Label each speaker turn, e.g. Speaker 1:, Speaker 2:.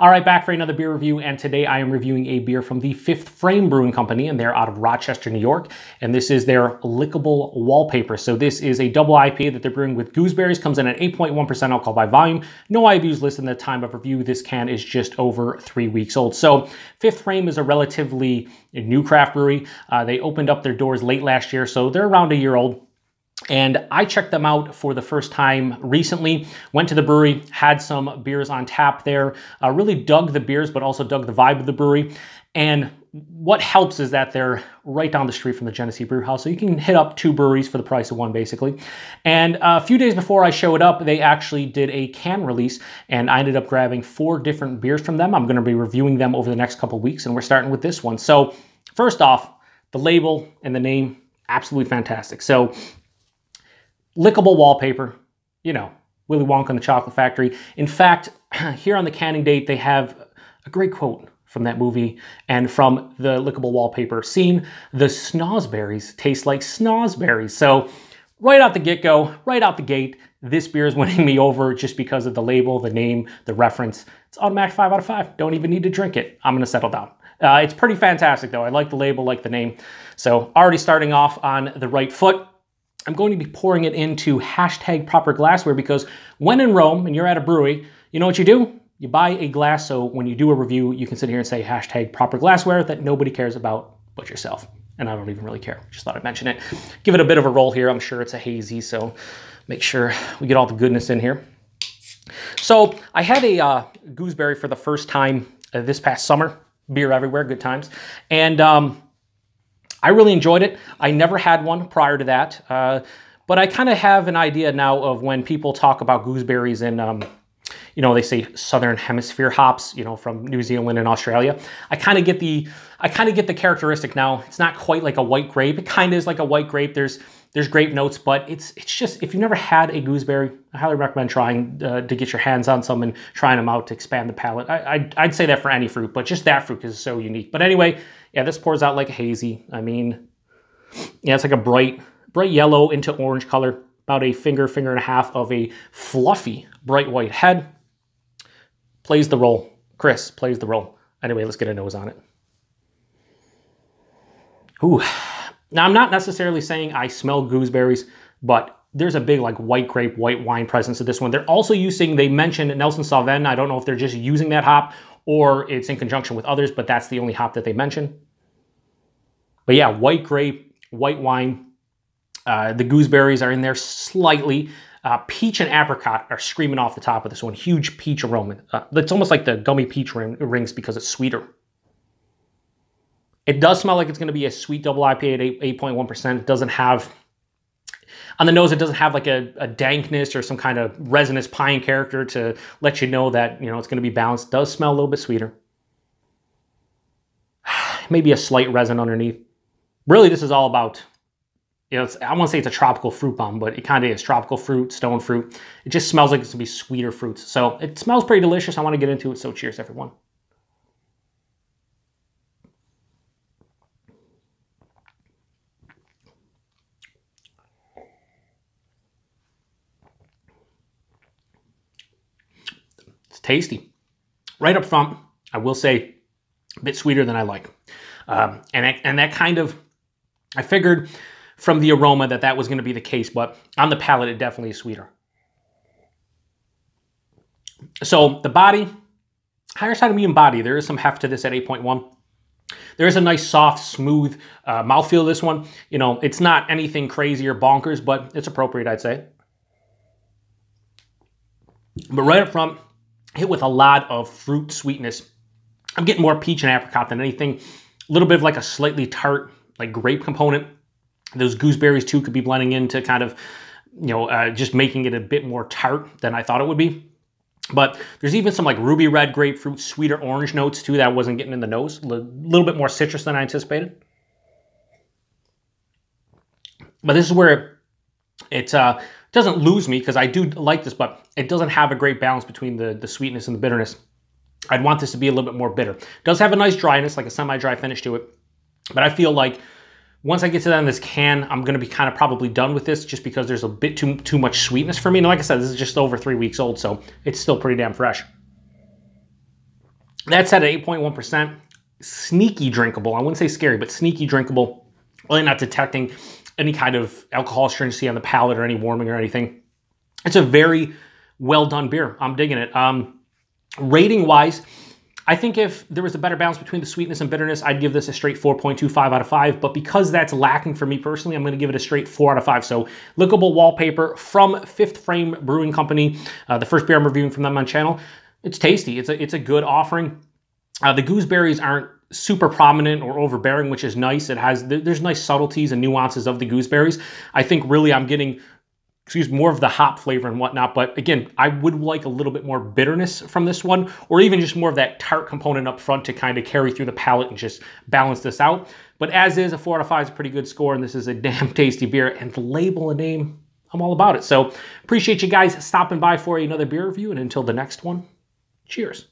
Speaker 1: All right, back for another beer review, and today I am reviewing a beer from the Fifth Frame Brewing Company, and they're out of Rochester, New York, and this is their Lickable Wallpaper. So this is a double IPA that they're brewing with gooseberries, comes in at 8.1% alcohol by volume. No IBUs listed in the time of review. This can is just over 3 weeks old. So Fifth Frame is a relatively new craft brewery. They opened up their doors late last year, so they're around a year old. And I checked them out for the first time recently, went to the brewery, had some beers on tap there, really dug the beers, but also dug the vibe of the brewery. And what helps is that they're right down the street from the Genesee Brew House, so you can hit up 2 breweries for the price of 1, basically. And a few days before I showed up, they actually did a can release, and I ended up grabbing 4 different beers from them. I'm going to be reviewing them over the next couple of weeks, and we're starting with this one. So first off, the label and the name, absolutely fantastic. So Lickable Wallpaper, you know, Willy Wonka and the Chocolate Factory. In fact, here on the canning date, they have a great quote from that movie and from the Lickable Wallpaper scene. The snozberries taste like snozberries. So right out the get-go, right out the gate, this beer is winning me over just because of the label, the name, the reference. It's automatic 5 out of 5. Don't even need to drink it. I'm going to settle down. It's pretty fantastic, though. I like the label, like the name. So already starting off on the right foot. I'm going to be pouring it into #proper glassware because when in Rome and you're at a brewery, you know what you do? You buy a glass so when you do a review, you can sit here and say #proper glassware that nobody cares about but yourself. And I don't even really care. Just thought I'd mention it. Give it a bit of a roll here. I'm sure it's a hazy, so make sure we get all the goodness in here. So I had a gooseberry for the first time this past summer. Beer everywhere, good times. And I really enjoyed it. I never had one prior to that, but I kind of have an idea now of when people talk about gooseberries and, you know, they say Southern Hemisphere hops, you know, from New Zealand and Australia. I kind of get the characteristic now. It's not quite like a white grape. It kind of is like a white grape. There's grape notes, but it's just, if you've never had a gooseberry, I highly recommend trying to get your hands on some and trying them out to expand the palate. I'd say that for any fruit, but just that fruit because it's so unique. But anyway, yeah, this pours out like a hazy. I mean, yeah, it's like a bright yellow into orange color, about a finger and a half of a fluffy, bright white head. Plays the role. Chris plays the role. Anyway, let's get a nose on it. Ooh. Now, I'm not necessarily saying I smell gooseberries, but there's a big like white grape, white wine presence to this one. They're also using, they mentioned Nelson Sauvin. I don't know if they're just using that hop or it's in conjunction with others, but that's the only hop that they mention. But yeah, white grape, white wine. The gooseberries are in there slightly. Peach and apricot are screaming off the top of this one. Huge peach aroma. It's almost like the gummy peach rings because it's sweeter. It does smell like it's going to be a sweet double IPA at 8.1%. It doesn't have, on the nose, it doesn't have like a dankness or some kind of resinous pine character to let you know that, you know, it's going to be balanced. It does smell a little bit sweeter. Maybe a slight resin underneath. Really, this is all about, you know, I won't say it's a tropical fruit bomb, but it kind of is. Tropical fruit, stone fruit. It just smells like it's going to be sweeter fruits. So it smells pretty delicious. I want to get into it, so cheers, everyone. Tasty. Right up front, I will say a bit sweeter than I like. And that kind of, I figured from the aroma that was going to be the case, but on the palate, it definitely is sweeter. So the body, higher side of medium body, there is some heft to this at 8.1. There is a nice, soft, smooth mouthfeel to this one. You know, it's not anything crazy or bonkers, but it's appropriate, I'd say. But right up front, hit with a lot of fruit sweetness. I'm getting more peach and apricot than anything. A little bit of like a slightly tart, like grape component. Those gooseberries too could be blending into kind of, you know, just making it a bit more tart than I thought it would be. But there's even some like ruby red grapefruit, sweeter orange notes too that I wasn't getting in the nose. A little bit more citrus than I anticipated. But this is where it doesn't lose me because I do like this, but it doesn't have a great balance between the sweetness and the bitterness. I'd want this to be a little bit more bitter. It does have a nice dryness, like a semi-dry finish to it. But I feel like once I get to the end of this can, I'm going to be kind of probably done with this just because there's a bit too much sweetness for me. And like I said, this is just over 3 weeks old, so it's still pretty damn fresh. That's at 8.1%. Sneaky drinkable. I wouldn't say scary, but sneaky drinkable. Really not detecting any kind of alcohol stringency on the palate or any warming or anything. It's a very well done beer. I'm digging it. Rating wise, I think if there was a better balance between the sweetness and bitterness, I'd give this a straight 4.25 out of 5. But because that's lacking for me personally, I'm going to give it a straight 4 out of 5. So Lickable Wallpaper from Fifth Frame Brewing Company, the first beer I'm reviewing from them on channel. It's tasty. It's a good offering. The gooseberries aren't super prominent or overbearing, which is nice. There's nice subtleties and nuances of the gooseberries. I think really I'm getting more of the hop flavor and whatnot. But again, I would like a little bit more bitterness from this one, or even just more of that tart component up front to kind of carry through the palate and just balance this out. But as is, a 4 out of 5 is a pretty good score, and this is a damn tasty beer. And the label and name, I'm all about it. So appreciate you guys stopping by for another beer review, and until the next one, cheers.